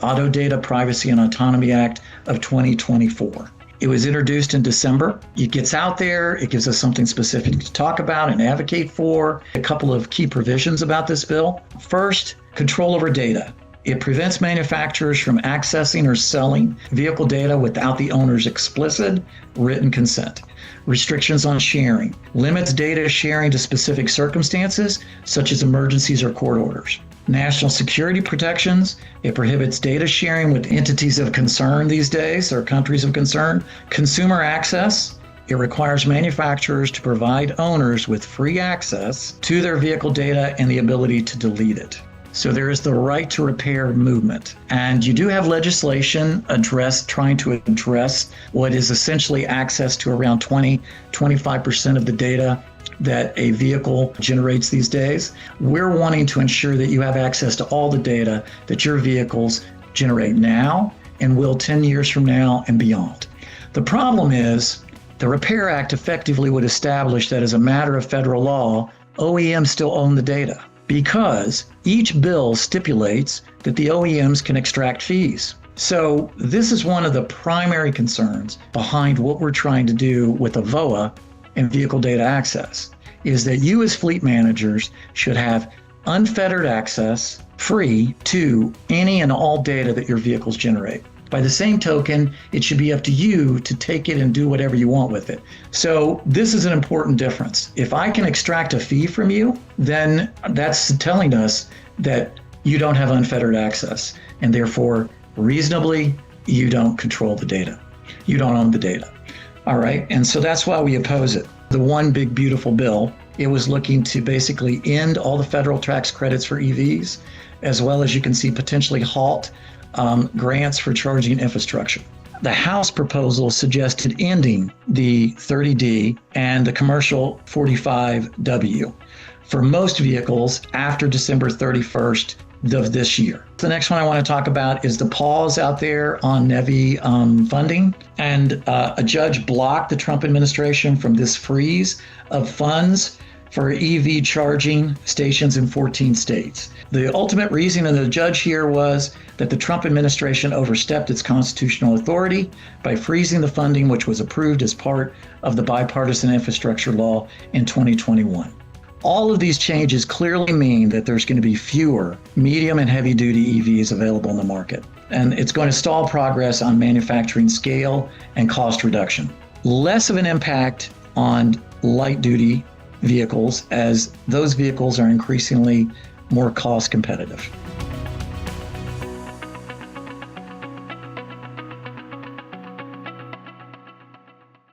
Auto Data Privacy and Autonomy Act of 2024. It was introduced in December. It gets out there. It gives us something specific to talk about and advocate for. A couple of key provisions about this bill. First, control over data. It prevents manufacturers from accessing or selling vehicle data without the owner's explicit written consent. Restrictions on sharing. Limits data sharing to specific circumstances, such as emergencies or court orders. National security protections. It prohibits data sharing with entities of concern these days, or countries of concern. Consumer access. It requires manufacturers to provide owners with free access to their vehicle data and the ability to delete it. So there is the right to repair movement. And you do have legislation trying to address what is essentially access to around 25% of the data that a vehicle generates these days. We're wanting to ensure that you have access to all the data that your vehicles generate now and will 10 years from now and beyond. The problem is the Repair Act effectively would establish that as a matter of federal law, OEMs still own the data, because each bill stipulates that the OEMs can extract fees. So this is one of the primary concerns behind what we're trying to do with a VOA and vehicle data access, is that you as fleet managers should have unfettered access, free, to any and all data that your vehicles generate. By the same token, it should be up to you to take it and do whatever you want with it. So this is an important difference. If I can extract a fee from you, then that's telling us that you don't have unfettered access, and therefore, reasonably, you don't control the data. You don't own the data. All right, and so that's why we oppose it. The one big beautiful bill, it was looking to basically end all the federal tax credits for EVs, as well as you can see potentially halt grants for charging infrastructure. The House proposal suggested ending the 30D and the commercial 45W for most vehicles after December 31st of this year. The next one I want to talk about is the pause out there on NEVI funding. And a judge blocked the Trump administration from this freeze of funds for EV charging stations in 14 states. The ultimate reason of the judge here was that the Trump administration overstepped its constitutional authority by freezing the funding which was approved as part of the bipartisan infrastructure law in 2021. All of these changes clearly mean that there's going to be fewer medium and heavy duty EVs available in the market. And it's going to stall progress on manufacturing scale and cost reduction. Less of an impact on light duty vehicles, as those vehicles are increasingly more cost competitive.